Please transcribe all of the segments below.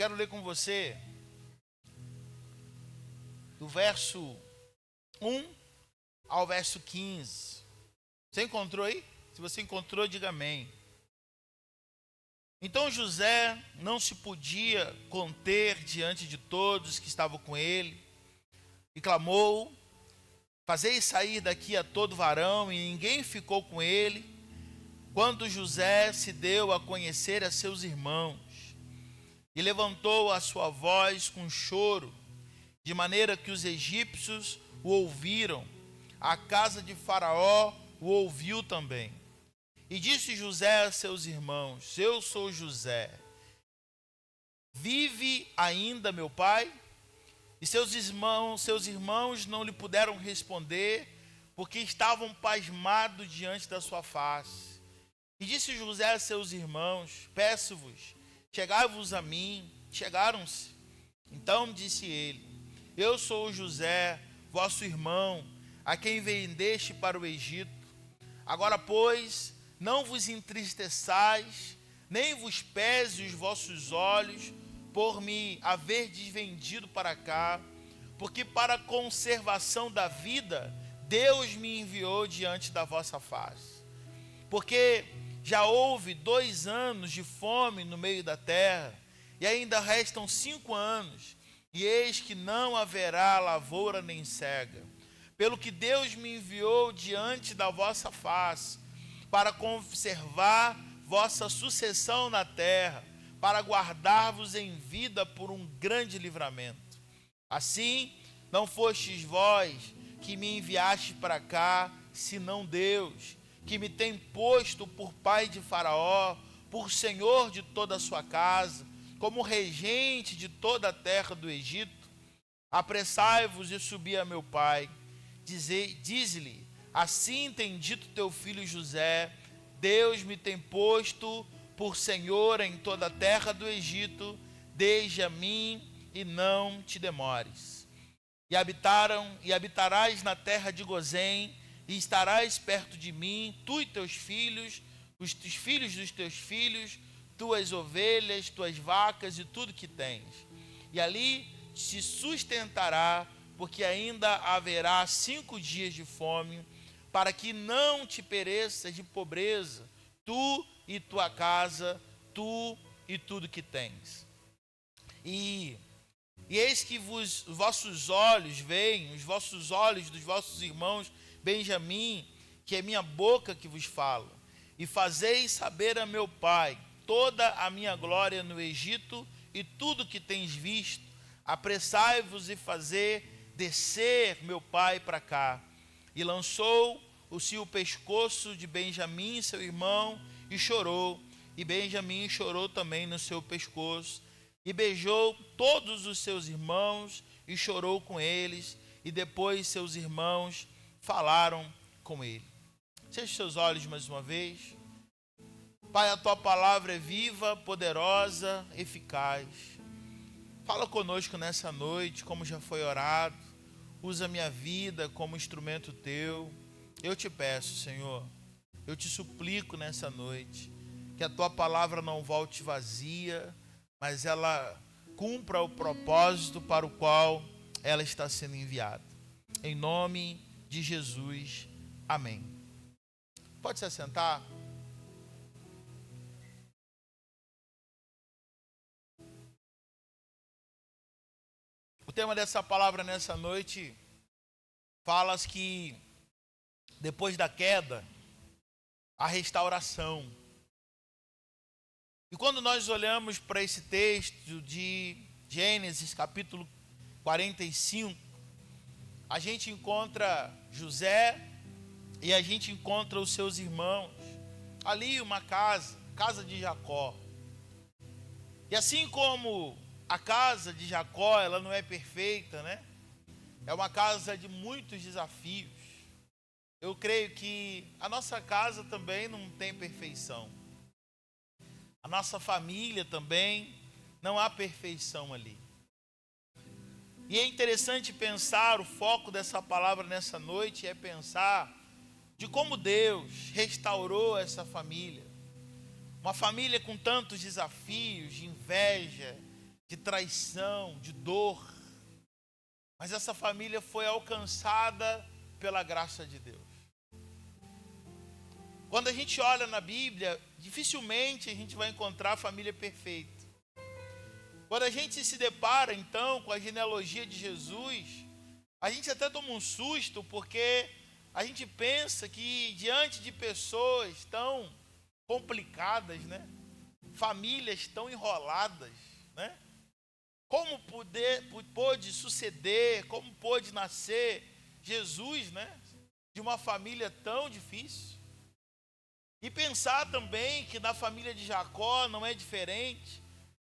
quero ler com você do verso 1 ao verso 15. Você encontrou aí? Se você encontrou, diga amém. Então José não se podia conter diante de todos que estavam com ele, e clamou: fazei sair daqui a todo varão, e ninguém ficou com ele, quando José se deu a conhecer a seus irmãos, e levantou a sua voz com choro, de maneira que os egípcios o ouviram, a casa de Faraó o ouviu também. E disse José a seus irmãos: eu sou José. Vive ainda meu pai? E seus irmãos não lhe puderam responder, porque estavam pasmados diante da sua face. E disse José a seus irmãos: peço-vos, chegai-vos a mim. Chegaram-se. Então disse ele: eu sou José, vosso irmão, a quem vendeste para o Egito. Agora, pois, não vos entristeçais, nem vos pese os vossos olhos, por me haverdes vendido para cá, porque para a conservação da vida, Deus me enviou diante da vossa face. Porque já houve 2 anos de fome no meio da terra, e ainda restam 5 anos, e eis que não haverá lavoura nem cega. Pelo que Deus me enviou diante da vossa face, para conservar vossa sucessão na terra, para guardar-vos em vida por um grande livramento. Assim, não fostes vós que me enviastes para cá, senão Deus, que me tem posto por pai de Faraó, por senhor de toda a sua casa, como regente de toda a terra do Egito. Apressai-vos e subi a meu pai. Dize-lhe: assim tem dito teu filho José, Deus me tem posto por senhor em toda a terra do Egito, desde a mim, e não te demores. E habitarás na terra de Gozém, e estarás perto de mim, tu e teus filhos, os filhos dos teus filhos, tuas ovelhas, tuas vacas e tudo que tens. E ali te sustentará, porque ainda haverá 5 dias de fome, para que não te pereças de pobreza, tu e tua casa, tu e tudo que tens. E eis que os vossos olhos veem, os vossos olhos dos vossos irmãos Benjamim, que é minha boca que vos fala, e fazeis saber a meu pai toda a minha glória no Egito e tudo que tens visto. Apressai-vos e fazer descer meu pai para cá. E lançou-se o pescoço de Benjamim, seu irmão, e chorou. E Benjamim chorou também no seu pescoço. E beijou todos os seus irmãos e chorou com eles. E depois seus irmãos falaram com ele. Feche seus olhos mais uma vez. Pai, a tua palavra é viva, poderosa, eficaz. Fala conosco nessa noite, como já foi orado. Usa minha vida como instrumento teu. Eu te peço, Senhor, eu te suplico nessa noite, que a tua palavra não volte vazia, mas ela cumpra o propósito para o qual ela está sendo enviada. Em nome de Jesus, amém. Pode se assentar. O tema dessa palavra nessa noite fala que depois da queda, a restauração. E quando nós olhamos para esse texto de Gênesis capítulo 45, a gente encontra José e a gente encontra os seus irmãos. Ali uma casa de Jacó. E assim como a casa de Jacó, ela não é perfeita, né? É uma casa de muitos desafios. Eu creio que a nossa casa também não tem perfeição. A nossa família também não há perfeição ali. E é interessante pensar, o foco dessa palavra nessa noite é pensar de como Deus restaurou essa família. Uma família com tantos desafios, de inveja, de traição, de dor. Mas essa família foi alcançada pela graça de Deus. Quando a gente olha na Bíblia, dificilmente a gente vai encontrar a família perfeita. Quando a gente se depara, então, com a genealogia de Jesus, a gente até toma um susto, porque a gente pensa que diante de pessoas tão complicadas, né? Famílias tão enroladas, né? Como pôde suceder, como pôde nascer Jesus, né? De uma família tão difícil. E pensar também que na família de Jacó não é diferente.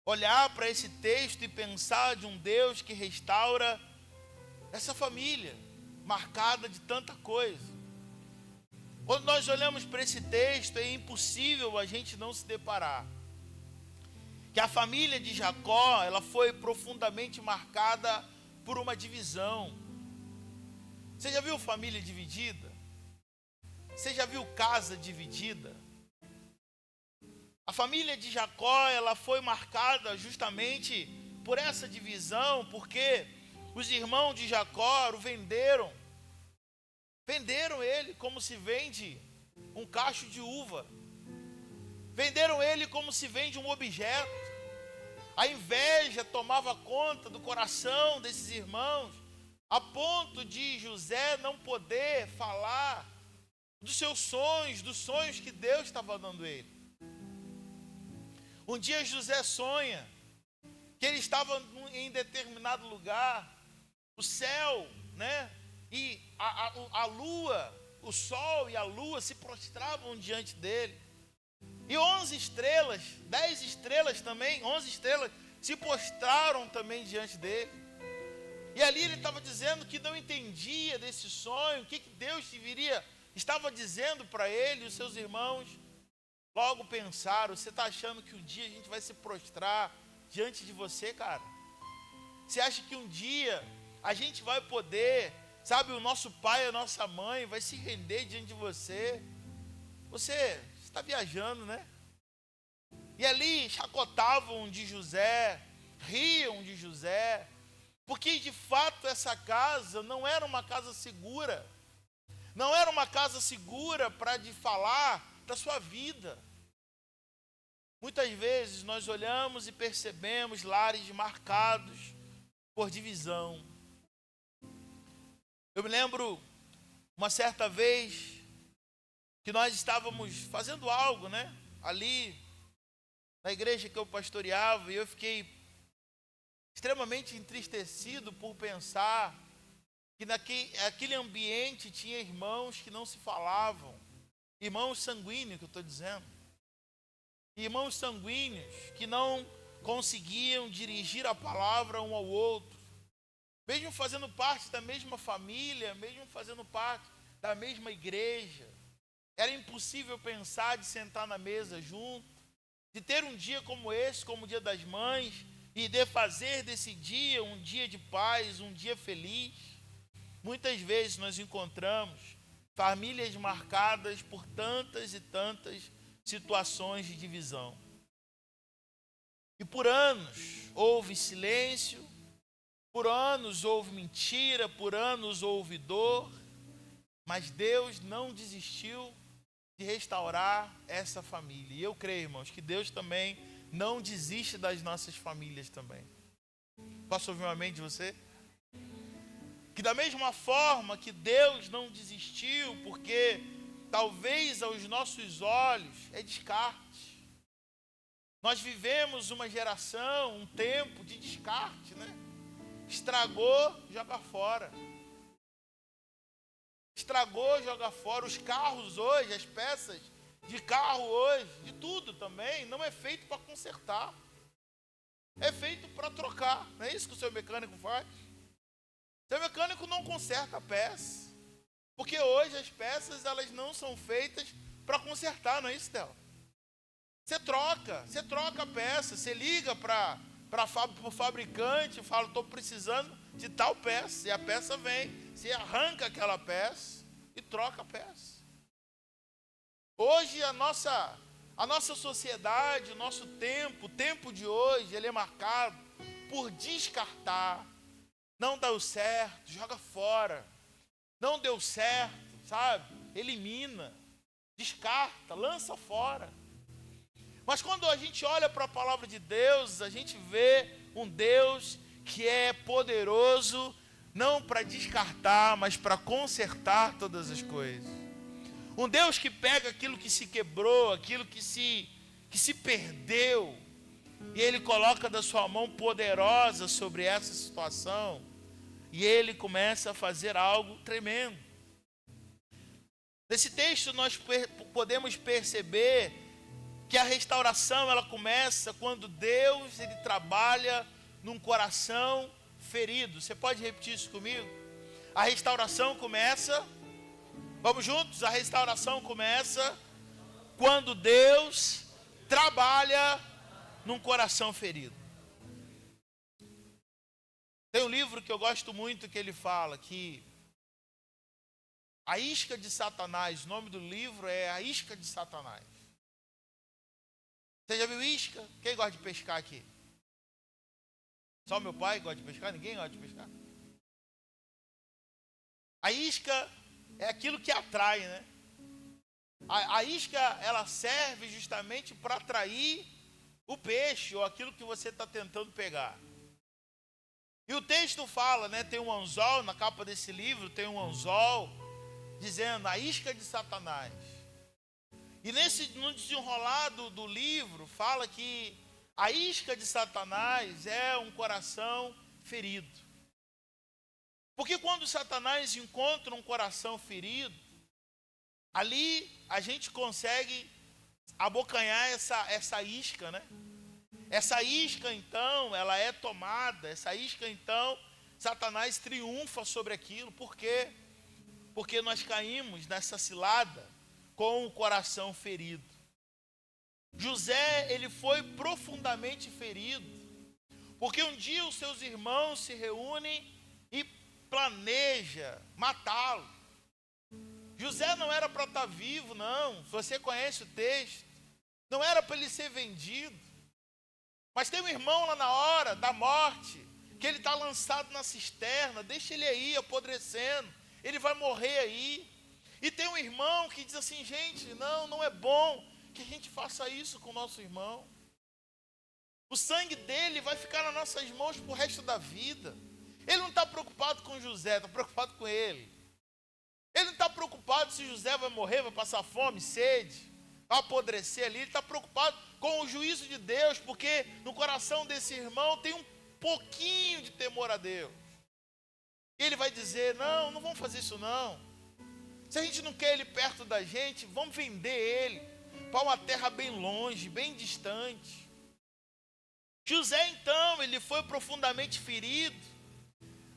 Olhar para esse texto e pensar de um Deus que restaura essa família, marcada de tanta coisa. Quando nós olhamos para esse texto, é impossível a gente não se deparar que a família de Jacó, ela foi profundamente marcada por uma divisão. Você já viu família dividida? Você já viu casa dividida? A família de Jacó, ela foi marcada justamente por essa divisão, porque os irmãos de Jacó o venderam. Venderam ele como se vende um cacho de uva. Venderam ele como se vende um objeto. A inveja tomava conta do coração desses irmãos, a ponto de José não poder falar dos seus sonhos, dos sonhos que Deus estava dando a ele. Um dia José sonha que ele estava em determinado lugar, o céu, né? E a lua, o sol e a lua se prostravam diante dele. E 11 estrelas, 10 estrelas também, 11 estrelas se prostraram também diante dele. E ali ele estava dizendo que não entendia desse sonho, o que Deus estava dizendo para ele e os seus irmãos. Logo pensaram: você está achando que um dia a gente vai se prostrar diante de você, cara? Você acha que um dia a gente vai poder, sabe, o nosso pai, a nossa mãe vai se render diante de você? Você está viajando, né? E ali chacotavam de José, riam de José, porque de fato essa casa não era uma casa segura. Não era uma casa segura para de falar da sua vida. Muitas vezes nós olhamos e percebemos lares marcados por divisão. Eu me lembro uma certa vez que nós estávamos fazendo algo, né? Ali na igreja que eu pastoreava, e eu fiquei extremamente entristecido por pensar que naquele ambiente tinha irmãos que não se falavam, irmãos sanguíneos que eu estou dizendo, irmãos sanguíneos que não conseguiam dirigir a palavra um ao outro, mesmo fazendo parte da mesma família, mesmo fazendo parte da mesma igreja. Era impossível pensar de sentar na mesa junto, de ter um dia como esse, como o Dia das Mães, e de fazer desse dia um dia de paz, um dia feliz. Muitas vezes nós encontramos famílias marcadas por tantas e tantas situações de divisão. E por anos houve silêncio, por anos houve mentira, por anos houve dor, mas Deus não desistiu de restaurar essa família. E eu creio, irmãos, que Deus também não desiste das nossas famílias também. Posso ouvir um amém de você? Que da mesma forma que Deus não desistiu, porque talvez aos nossos olhos é descarte. Nós vivemos uma geração, um tempo de descarte, né? Estragou, joga fora. Estragou, joga fora. Os carros hoje, as peças de carro hoje, de tudo também, não é feito para consertar. É feito para trocar. Não é isso que o seu mecânico faz? O seu mecânico não conserta a peça. Porque hoje as peças, elas não são feitas para consertar, não é isso, Théo? Você troca a peça, você liga para o fabricante, fala: estou precisando de tal peça, e a peça vem, você arranca aquela peça e troca a peça. Hoje a nossa sociedade, o nosso tempo, o tempo de hoje, ele é marcado por descartar. Não deu certo, joga fora. Não deu certo, sabe? Elimina, descarta, lança fora. Mas quando a gente olha para a palavra de Deus, a gente vê um Deus que é poderoso, não para descartar, mas para consertar todas as coisas. Um Deus que pega aquilo que se quebrou, aquilo que se perdeu, e Ele coloca da sua mão poderosa sobre essa situação, e Ele começa a fazer algo tremendo. Nesse texto nós podemos perceber que a restauração ela começa quando Deus ele trabalha num coração ferido. Você pode repetir isso comigo? A restauração começa, vamos juntos? A restauração começa quando Deus trabalha num coração ferido. Tem um livro que eu gosto muito que ele fala que a isca de Satanás, o nome do livro é A Isca de Satanás. Você já viu isca? Quem gosta de pescar aqui? Só meu pai gosta de pescar? Ninguém gosta de pescar? A isca é aquilo que atrai, né? A isca, ela serve justamente para atrair o peixe ou aquilo que você está tentando pegar. E o texto fala, né? Tem um anzol, na capa desse livro tem um anzol, dizendo a isca de Satanás. E no desenrolado do livro fala que a isca de Satanás é um coração ferido. Porque quando Satanás encontra um coração ferido, ali a gente consegue abocanhar essa isca, né? Essa isca então, ela é tomada, essa isca então, Satanás triunfa sobre aquilo. Por quê? Porque nós caímos nessa cilada com o coração ferido. José, ele foi profundamente ferido, porque um dia os seus irmãos se reúnem e planejam matá-lo. José não era para estar vivo, não. Você conhece o texto. Não era para ele ser vendido. Mas tem um irmão lá na hora da morte, que ele está lançado na cisterna, deixa ele aí apodrecendo, ele vai morrer aí. E tem um irmão que diz assim, gente, não é bom que a gente faça isso com o nosso irmão. O sangue dele vai ficar nas nossas mãos pro resto da vida. Ele não está preocupado com José, está preocupado com ele. Ele não está preocupado se José vai morrer, vai passar fome, sede, vai apodrecer ali. Ele está preocupado com o juízo de Deus, porque no coração desse irmão tem um pouquinho de temor a Deus. E ele vai dizer, não vamos fazer isso não. Se a gente não quer ele perto da gente, vamos vender ele para uma terra bem longe, bem distante. José então, ele foi profundamente ferido,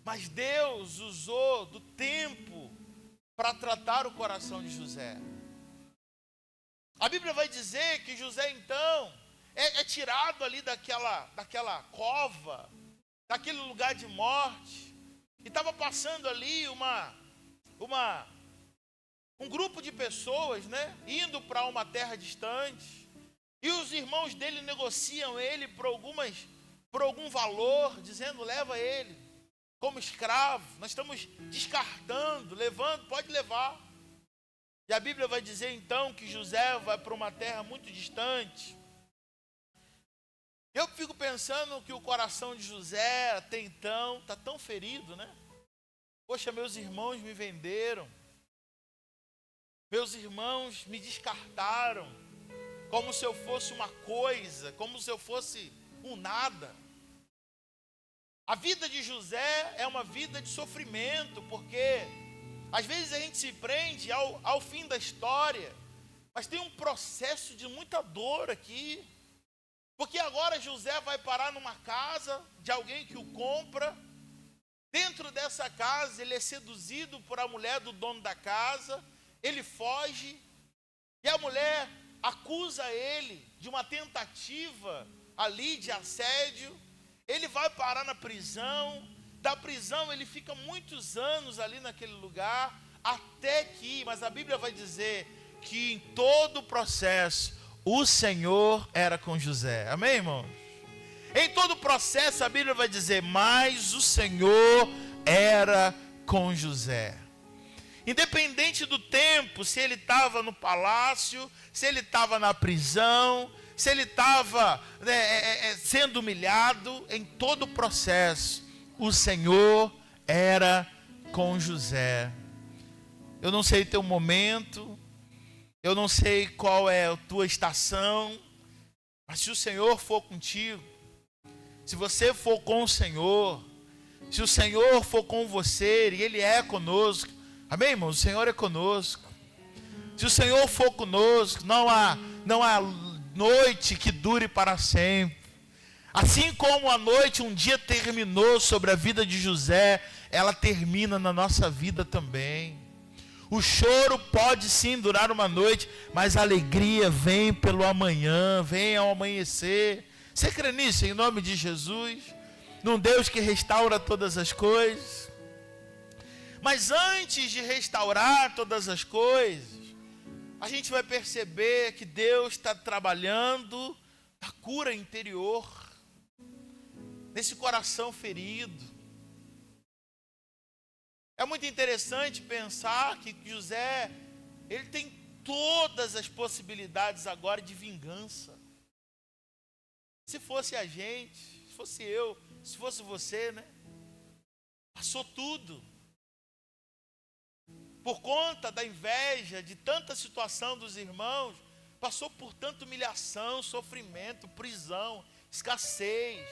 mas Deus usou do tempo para tratar o coração de José. A Bíblia vai dizer que José então é tirado ali daquela cova, daquele lugar de morte, e estava passando ali um grupo de pessoas, né, indo para uma terra distante, e os irmãos dele negociam ele por algum valor, dizendo, leva ele como escravo, nós estamos descartando, levando, pode levar. E a Bíblia vai dizer então que José vai para uma terra muito distante. Eu fico pensando que o coração de José até então está tão ferido, né? Poxa, meus irmãos me venderam. Meus irmãos me descartaram, como se eu fosse uma coisa, como se eu fosse um nada. A vida de José é uma vida de sofrimento, porque às vezes a gente se prende ao fim da história, mas tem um processo de muita dor aqui, porque agora José vai parar numa casa de alguém que o compra. Dentro dessa casa ele é seduzido por a mulher do dono da casa. Ele foge e a mulher acusa ele de uma tentativa ali de assédio. Ele vai parar na prisão. Da prisão ele fica muitos anos ali naquele lugar, até que, mas a Bíblia vai dizer que em todo o processo o Senhor era com José. Amém, irmãos? Em todo o processo a Bíblia vai dizer, mas o Senhor era com José. Independente do tempo, se ele estava no palácio, se ele estava na prisão, se ele estava sendo humilhado, em todo o processo, o Senhor era com José. Eu não sei teu momento, eu não sei qual é a tua estação, mas se o Senhor for contigo, se você for com o Senhor, se o Senhor for com você, e Ele é conosco, amém, irmão? O Senhor é conosco. Se o Senhor for conosco, não há noite que dure para sempre. Assim como a noite um dia terminou sobre a vida de José, ela termina na nossa vida também. O choro pode sim durar uma noite, mas a alegria vem pelo amanhã, vem ao amanhecer. Você crê nisso em nome de Jesus? Num Deus que restaura todas as coisas. Mas antes de restaurar todas as coisas, a gente vai perceber que Deus está trabalhando a cura interior, nesse coração ferido. É muito interessante pensar que José, ele tem todas as possibilidades agora de vingança. Se fosse a gente, se fosse eu, se fosse você, né? Passou tudo. Por conta da inveja, de tanta situação dos irmãos, passou por tanta humilhação, sofrimento, prisão, escassez.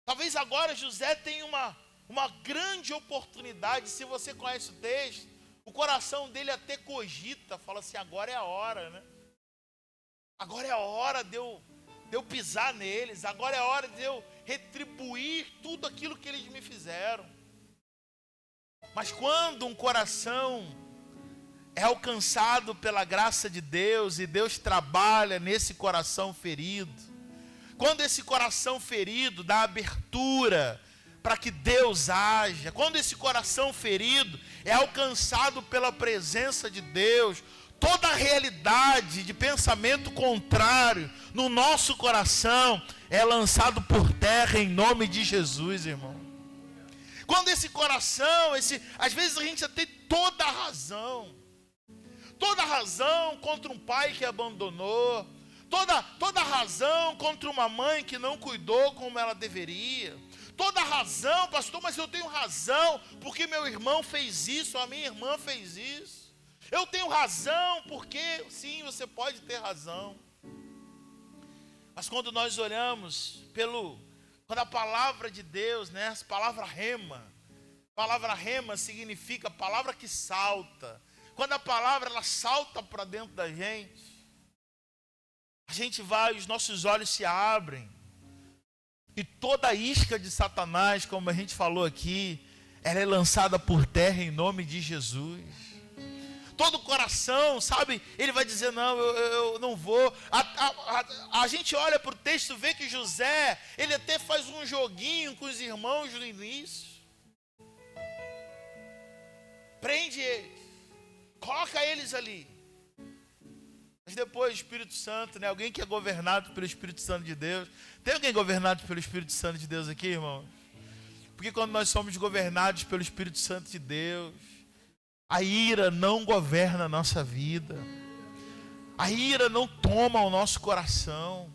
Talvez agora José tenha uma grande oportunidade. Se você conhece o texto, o coração dele até cogita, fala assim, agora é a hora, né? Agora é a hora de eu pisar neles, agora é a hora de eu retribuir tudo aquilo que eles me fizeram. Mas quando um coração é alcançado pela graça de Deus e Deus trabalha nesse coração ferido, quando esse coração ferido dá abertura para que Deus haja, quando esse coração ferido é alcançado pela presença de Deus, toda a realidade de pensamento contrário no nosso coração é lançado por terra em nome de Jesus, irmão. Quando esse coração, às vezes a gente já tem toda a razão contra um pai que abandonou, toda a razão contra uma mãe que não cuidou como ela deveria, toda a razão, pastor, mas eu tenho razão porque meu irmão fez isso, a minha irmã fez isso. Eu tenho razão porque, sim, você pode ter razão. Mas quando nós olhamos quando a palavra de Deus, né, a palavra rema significa palavra que salta. Quando a palavra ela salta para dentro da gente, a gente vai, os nossos olhos se abrem. E toda a isca de Satanás, como a gente falou aqui, ela é lançada por terra em nome de Jesus. Todo coração, sabe, ele vai dizer, não, eu não vou. A gente olha para o texto, vê que José, ele até faz um joguinho com os irmãos no início. Prende eles, coloca eles ali. Mas depois o Espírito Santo, né? Alguém que é governado pelo Espírito Santo de Deus. Tem alguém governado pelo Espírito Santo de Deus aqui, irmão? Porque quando nós somos governados pelo Espírito Santo de Deus, a ira não governa a nossa vida. A ira não toma o nosso coração.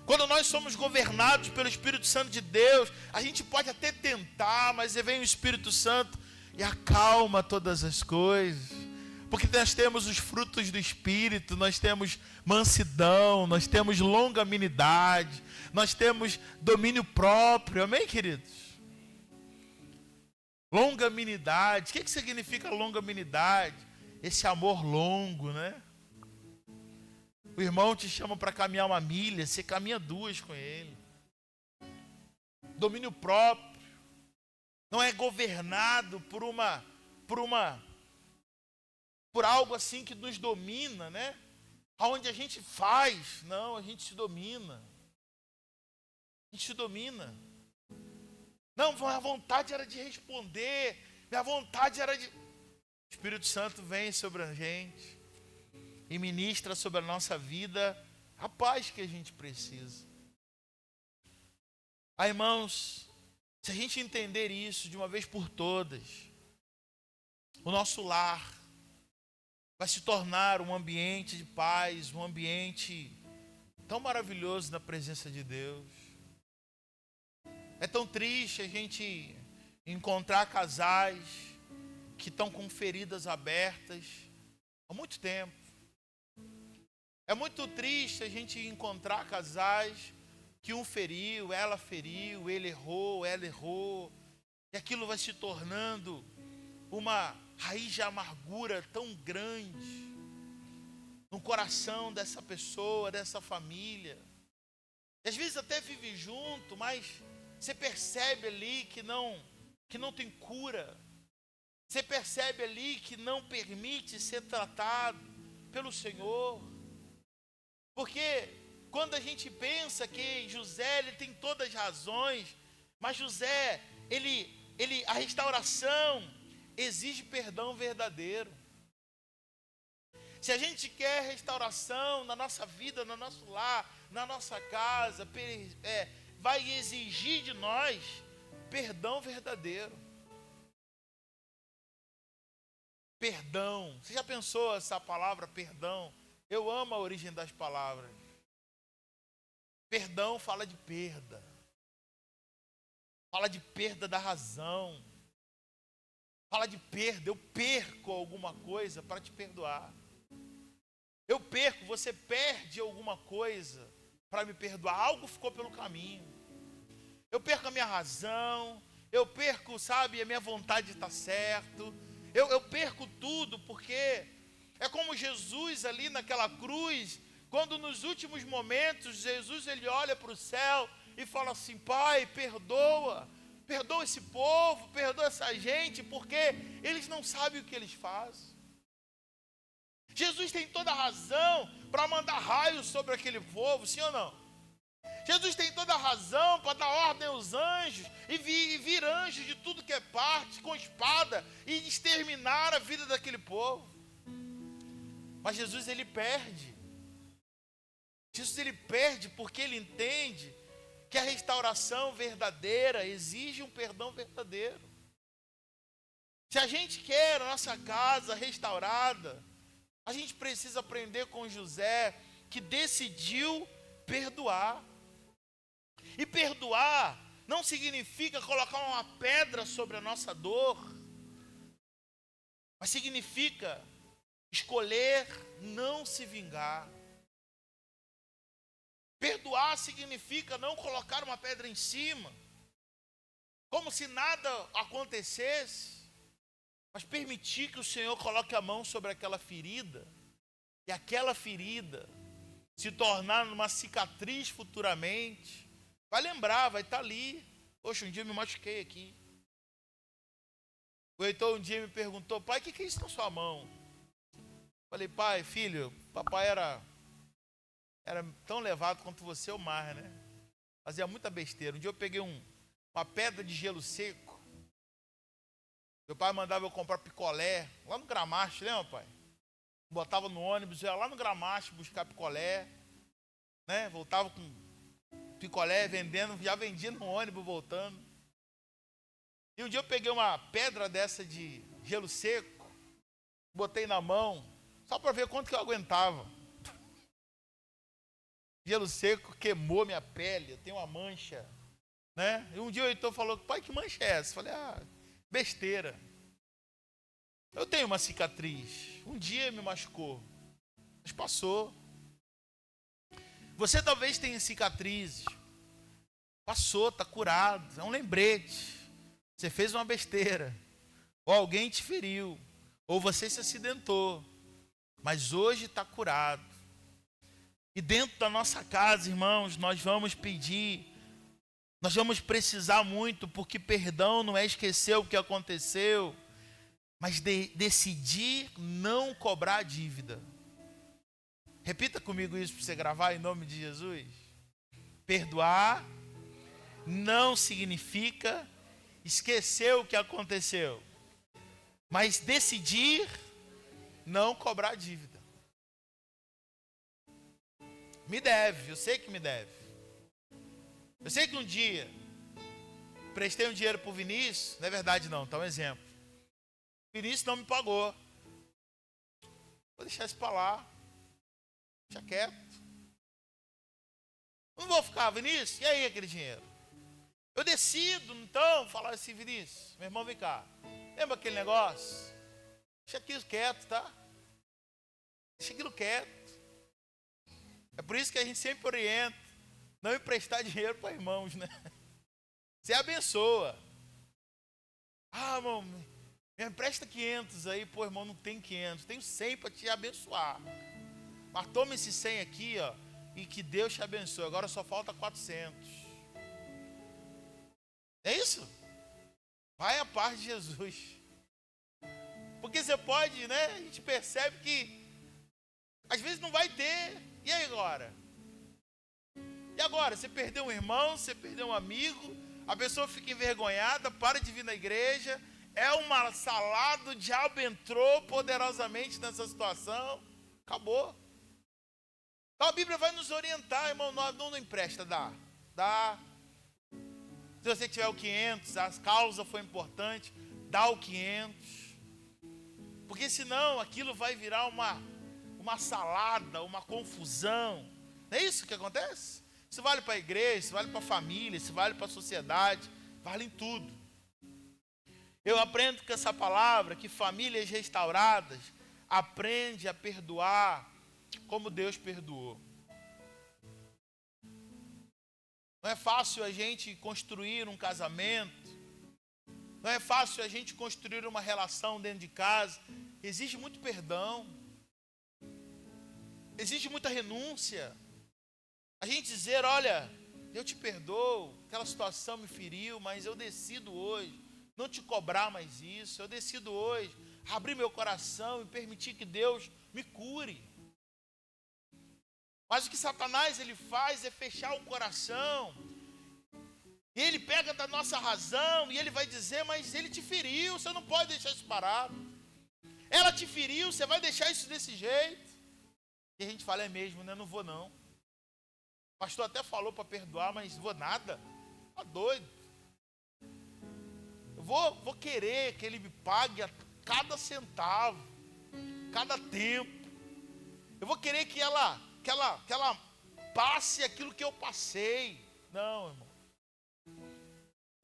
Quando nós somos governados pelo Espírito Santo de Deus, a gente pode até tentar, mas vem o Espírito Santo e acalma todas as coisas. Porque nós temos os frutos do Espírito, nós temos mansidão, nós temos longanimidade, nós temos domínio próprio. Amém, queridos? Longanimidade. O que significa longanimidade? Esse amor longo, né? O irmão te chama para caminhar 1 milha, você caminha 2 com ele. Domínio próprio. Não é governado por algo assim que nos domina, né? Aonde a gente faz, não, a gente se domina. A gente se domina. Não, minha vontade era de responder, minha vontade era de... O Espírito Santo vem sobre a gente e ministra sobre a nossa vida a paz que a gente precisa. Irmãos, se a gente entender isso de uma vez por todas, o nosso lar vai se tornar um ambiente de paz, um ambiente tão maravilhoso na presença de Deus. É tão triste a gente encontrar casais que estão com feridas abertas há muito tempo. É muito triste a gente encontrar casais que um feriu, ele errou, ela errou, e aquilo vai se tornando uma raiz de amargura tão grande no coração dessa pessoa, dessa família. E às vezes até vive junto, mas você percebe ali que não tem cura. Você percebe ali que não permite ser tratado pelo Senhor. Porque quando a gente pensa que José ele tem todas as razões, mas José, a restauração exige perdão verdadeiro. Se a gente quer restauração na nossa vida, no nosso lar, na nossa casa, vai exigir de nós perdão verdadeiro. Perdão. Você já pensou essa palavra perdão? Eu amo a origem das palavras. Perdão fala de perda. Fala de perda da razão. Fala de perda. Eu perco alguma coisa para te perdoar. Eu perco, você perde alguma coisa para me perdoar. Algo ficou pelo caminho. Eu perco a minha razão. Eu perco, a minha vontade de estar certo. Eu perco tudo porque é como Jesus ali naquela cruz, quando nos últimos momentos Jesus ele olha para o céu e fala assim: Pai, perdoa esse povo, perdoa essa gente, porque eles não sabem o que eles fazem. Jesus tem toda a razão para mandar raios sobre aquele povo, sim ou não? Jesus tem toda a razão para dar ordem aos anjos e vir anjos de tudo que é parte, com espada, e exterminar a vida daquele povo. Mas Jesus ele perde. Jesus ele perde porque ele entende que a restauração verdadeira exige um perdão verdadeiro. Se a gente quer a nossa casa restaurada, a gente precisa aprender com José, que decidiu perdoar. E perdoar não significa colocar uma pedra sobre a nossa dor, mas significa escolher não se vingar. Perdoar significa não colocar uma pedra em cima, como se nada acontecesse, mas permitir que o Senhor coloque a mão sobre aquela ferida, e aquela ferida se tornar uma cicatriz futuramente. Vai lembrar, vai estar ali. Poxa, um dia eu me machuquei aqui. O Heitor um dia me perguntou: pai, o que é isso na sua mão? Falei: pai, filho, papai era tão levado quanto você ao mar, né? Fazia muita besteira. Um dia eu peguei uma pedra de gelo seco. Meu pai mandava eu comprar picolé lá no Gramacho, lembra, pai? Botava no ônibus, ia lá no Gramacho buscar picolé, né? Voltava com picolé vendendo, já vendia no ônibus voltando. E um dia eu peguei uma pedra dessa de gelo seco, botei na mão, só para ver quanto que eu aguentava. Gelo seco queimou minha pele, eu tenho uma mancha, né? E um dia o Heitor falou: pai, que mancha é essa? Eu falei: besteira. Eu tenho uma cicatriz, um dia me machucou, mas passou. Você talvez tenha cicatrizes, passou, está curado, é um lembrete. Você fez uma besteira, ou alguém te feriu, ou você se acidentou, mas hoje está curado. E dentro da nossa casa, irmãos, nós vamos precisar muito, porque perdão não é esquecer o que aconteceu, mas decidir não cobrar a dívida. Repita comigo isso para você gravar em nome de Jesus. Perdoar não significa esquecer o que aconteceu, mas decidir não cobrar dívida. Me deve, eu sei que me deve. Eu sei que um dia Prestei um dinheiro pro Vinícius, não é verdade não, tá um exemplo. Vinícius não me pagou. Vou deixar isso para lá. Deixa quieto. Não vou ficar, Vinícius, e aí aquele dinheiro? Eu decido, então, falar assim, Vinícius, meu irmão, vem cá. Lembra aquele negócio? Deixa aquilo quieto, tá? Deixa aquilo quieto. É por isso que a gente sempre orienta, não emprestar dinheiro para irmãos, né? Você abençoa. Ah, irmão, me empresta 500 aí. Pô, irmão, não tem 500. Tenho 100 para te abençoar. Mas toma esse 100 aqui, ó. E que Deus te abençoe. Agora só falta 400. É isso? Vai a paz de Jesus. Porque você pode, né? A gente percebe que às vezes não vai ter. E aí agora? E agora? Você perdeu um irmão, você perdeu um amigo, a pessoa fica envergonhada, para de vir na igreja, é uma salada, o diabo entrou poderosamente nessa situação, acabou. Então a Bíblia vai nos orientar, irmão, não empresta, dá. Se você tiver o 500, a causa foi importante, dá o 500. Porque senão aquilo vai virar uma salada, uma confusão. Não é isso que acontece? Isso vale para a igreja, isso vale para a família, isso vale para a sociedade, vale em tudo. Eu aprendo com essa palavra que famílias restauradas aprendem a perdoar como Deus perdoou. Não é fácil a gente construir um casamento, não é fácil a gente construir uma relação dentro de casa. Exige muito perdão, exige muita renúncia. A gente dizer, olha, eu te perdoo, aquela situação me feriu, mas eu decido hoje não te cobrar mais isso. Eu decido hoje abrir meu coração e permitir que Deus me cure. Mas o que Satanás ele faz é fechar o coração. E ele pega da nossa razão e ele vai dizer, mas ele te feriu, você não pode deixar isso parado. Ela te feriu, você vai deixar isso desse jeito? E a gente fala, é mesmo, né? Não vou não. O pastor até falou para perdoar, mas vou nada. Tá doido. Eu vou querer que ele me pague a cada centavo, cada tempo. Eu vou querer que ela passe aquilo que eu passei. Não, irmão.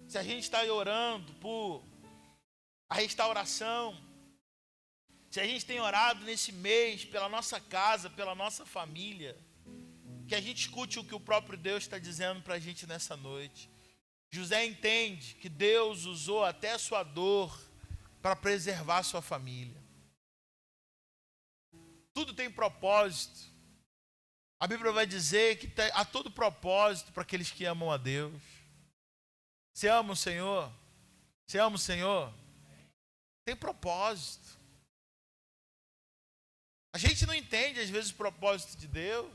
Se a gente está orando por a restauração, se a gente tem orado nesse mês pela nossa casa, pela nossa família, que a gente escute o que o próprio Deus está dizendo para a gente nessa noite. José entende que Deus usou até a sua dor para preservar a sua família. Tudo tem propósito. A Bíblia vai dizer que há todo propósito para aqueles que amam a Deus. Você ama o Senhor? Você ama o Senhor? Tem propósito. A gente não entende às vezes o propósito de Deus.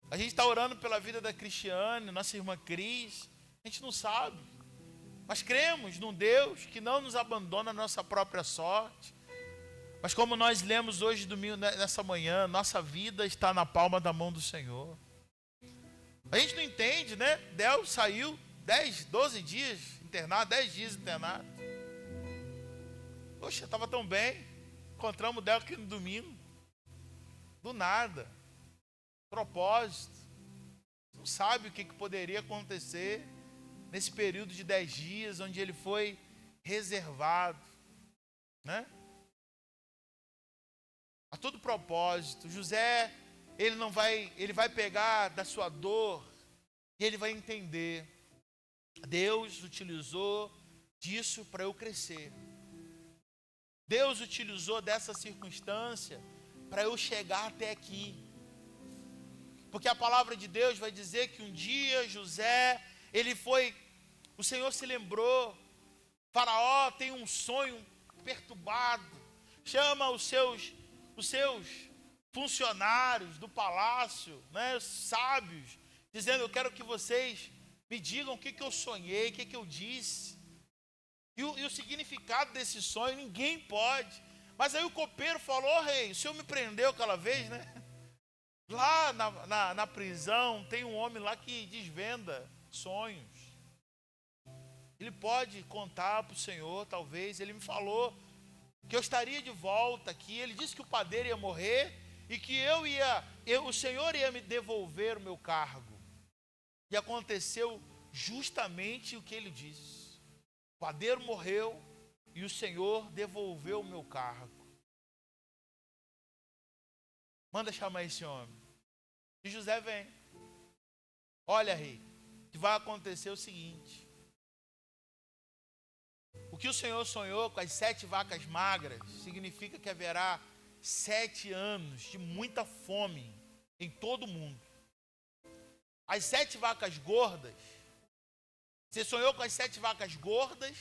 A gente está orando pela vida da Cristiane, nossa irmã Cris. A gente não sabe. Mas cremos num Deus que não nos abandona a nossa própria sorte. Mas como nós lemos hoje, domingo, nessa manhã, nossa vida está na palma da mão do Senhor. A gente não entende, né? Del saiu 12 dias internado, 10 dias internado. Poxa, estava tão bem. Encontramos o Del aqui no domingo. Do nada. Propósito. Não sabe o que poderia acontecer nesse período de 10 dias, onde ele foi reservado, né? A todo propósito. José, ele vai pegar da sua dor e ele vai entender. Deus utilizou disso para eu crescer. Deus utilizou dessa circunstância para eu chegar até aqui. Porque a palavra de Deus vai dizer que um dia José, o Senhor se lembrou, Faraó tem um sonho perturbado, chama os seus funcionários do palácio, né, sábios, dizendo, eu quero que vocês me digam o que eu sonhei, o que eu disse. E o significado desse sonho, ninguém pode. Mas aí o copeiro falou, rei, o senhor me prendeu aquela vez, né? Lá na prisão tem um homem lá que desvenda sonhos. ele pode contar para o Senhor, talvez. Ele me falou que eu estaria de volta aqui. Ele disse que o padeiro ia morrer e que o Senhor ia me devolver o meu cargo. E aconteceu justamente o que ele disse. O padeiro morreu e o Senhor devolveu o meu cargo. Manda chamar esse homem. E José vem. Olha, rei, que vai acontecer o seguinte. O que o Senhor sonhou com as 7 vacas magras significa que haverá 7 anos de muita fome em todo o mundo. As 7 vacas gordas, você sonhou com as 7 vacas gordas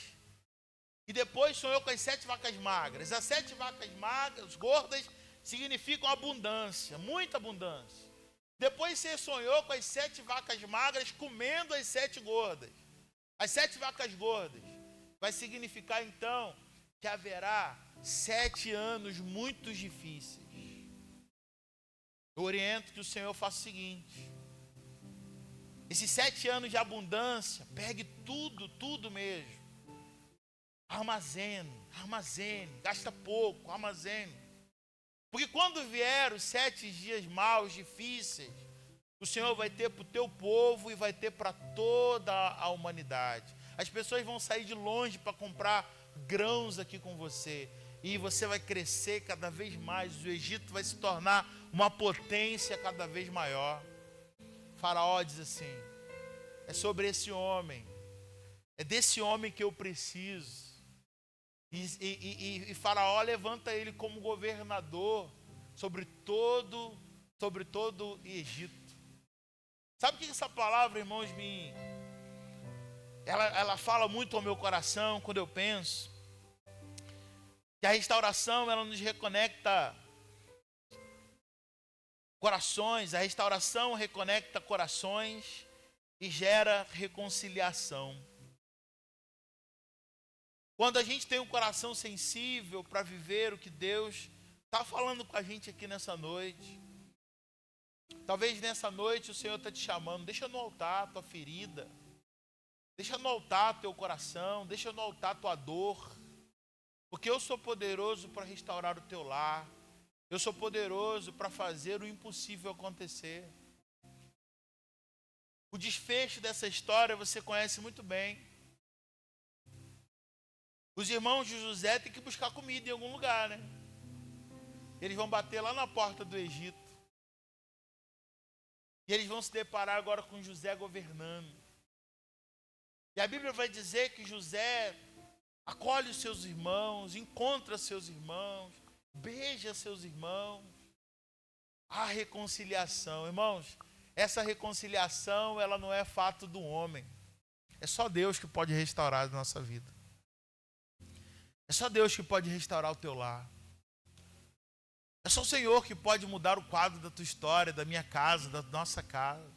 e depois sonhou com as 7 vacas magras. As 7 vacas magras, gordas, significam abundância, muita abundância. Depois você sonhou com as 7 vacas magras comendo as 7 gordas. As 7 vacas gordas vai significar então que haverá 7 anos muito difíceis. Eu oriento que o Senhor faça o seguinte: esses 7 anos de abundância, pegue tudo mesmo. Armazene, gasta pouco, armazene. Porque quando vier os 7 dias maus, difíceis, o Senhor vai ter para o teu povo e vai ter para toda a humanidade. As pessoas vão sair de longe para comprar grãos aqui com você. E você vai crescer cada vez mais. O Egito vai se tornar uma potência cada vez maior. O Faraó diz assim: é sobre esse homem. É desse homem que eu preciso. E Faraó levanta ele como governador sobre todo o Egito. Sabe o que essa palavra, irmãos, ela fala muito ao meu coração quando eu penso que a restauração, ela nos reconecta corações, a restauração reconecta corações e gera reconciliação. Quando a gente tem um coração sensível para viver o que Deus está falando com a gente aqui nessa noite. Talvez nessa noite o Senhor está te chamando. Deixa no altar a tua ferida. Deixa no altar teu coração. Deixa no altar tua dor. Porque eu sou poderoso para restaurar o teu lar. Eu sou poderoso para fazer o impossível acontecer. O desfecho dessa história você conhece muito bem. Os irmãos de José têm que buscar comida em algum lugar, né? Eles vão bater lá na porta do Egito. E eles vão se deparar agora com José governando. E a Bíblia vai dizer que José acolhe os seus irmãos, encontra seus irmãos, beija seus irmãos. Há reconciliação. Irmãos, essa reconciliação, ela não é fato do homem. É só Deus que pode restaurar a nossa vida. É só Deus que pode restaurar o teu lar. É só o Senhor que pode mudar o quadro da tua história, da minha casa, da nossa casa.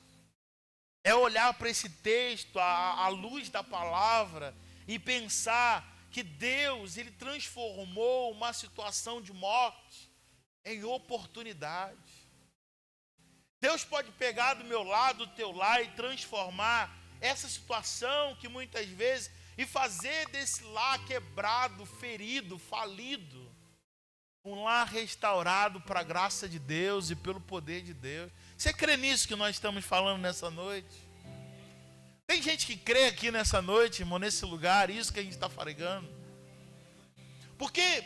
É olhar para esse texto, à luz da palavra, e pensar que Deus, Ele transformou uma situação de morte em oportunidade. Deus pode pegar do meu lado, do teu lar, e transformar essa situação que muitas vezes, e fazer desse lar quebrado, ferido, falido, um lar restaurado para a graça de Deus e pelo poder de Deus. Você crê nisso que nós estamos falando nessa noite? Tem gente que crê aqui nessa noite, irmão, nesse lugar, isso que a gente está pregando. Porque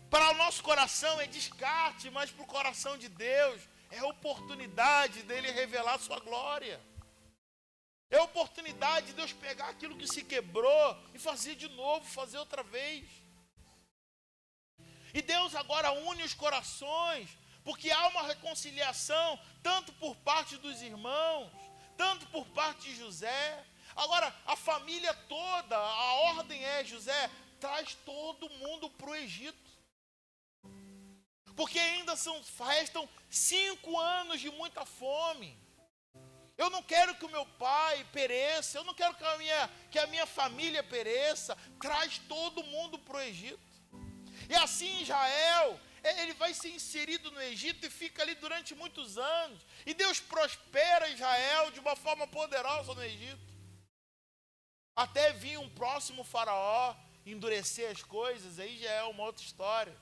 para o nosso coração é descarte, mas para o coração de Deus é oportunidade dele revelar sua glória. É a oportunidade de Deus pegar aquilo que se quebrou e fazer de novo, fazer outra vez. E Deus agora une os corações, porque há uma reconciliação, tanto por parte dos irmãos, tanto por parte de José. Agora, a família toda, a ordem é: José, traz todo mundo para o Egito. Porque ainda restam 5 anos de muita fome. Eu não quero que o meu pai pereça, eu não quero que a minha família pereça. Traz todo mundo para o Egito. E assim Israel, ele vai ser inserido no Egito e fica ali durante muitos anos. E Deus prospera Israel de uma forma poderosa no Egito. até vir um próximo faraó endurecer as coisas, aí já é uma outra história.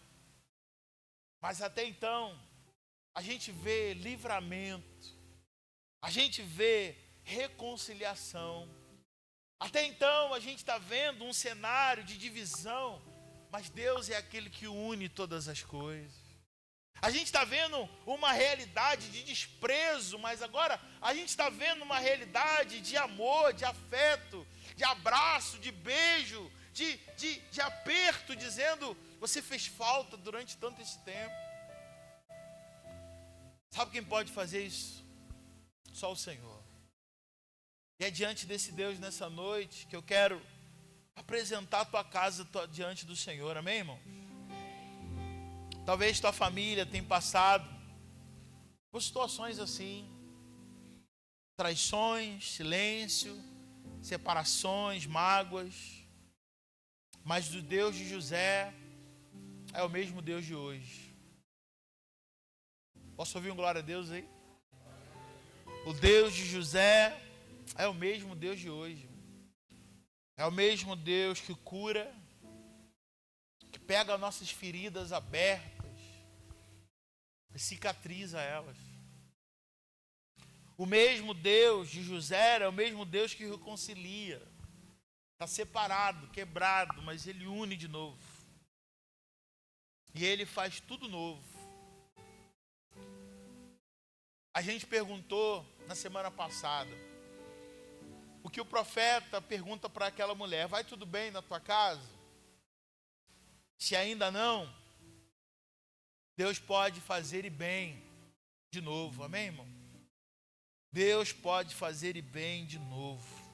Mas até então, a gente vê livramento, a gente vê reconciliação. Até então, a gente está vendo um cenário de divisão, mas Deus é aquele que une todas as coisas. A gente está vendo uma realidade de desprezo, mas agora a gente está vendo uma realidade de amor, de afeto, de abraço, de beijo, de aperto, dizendo: você fez falta durante tanto esse tempo. Sabe quem pode fazer isso? Só o Senhor. E é diante desse Deus nessa noite que eu quero apresentar a tua casa diante do Senhor, amém, irmão? Talvez tua família tenha passado por situações assim, traições, silêncio, separações, mágoas, mas o Deus de José é o mesmo Deus de hoje. Posso ouvir um glória a Deus aí? O Deus de José é o mesmo Deus de hoje. É o mesmo Deus que cura, que pega nossas feridas abertas e cicatriza elas. O mesmo Deus de José é o mesmo Deus que reconcilia. Está separado, quebrado, mas Ele une de novo. E Ele faz tudo novo. A gente perguntou na semana passada o que o profeta pergunta para aquela mulher: vai tudo bem na tua casa? Se ainda não, Deus pode fazer e bem de novo, amém, irmão? Deus pode fazer e bem de novo.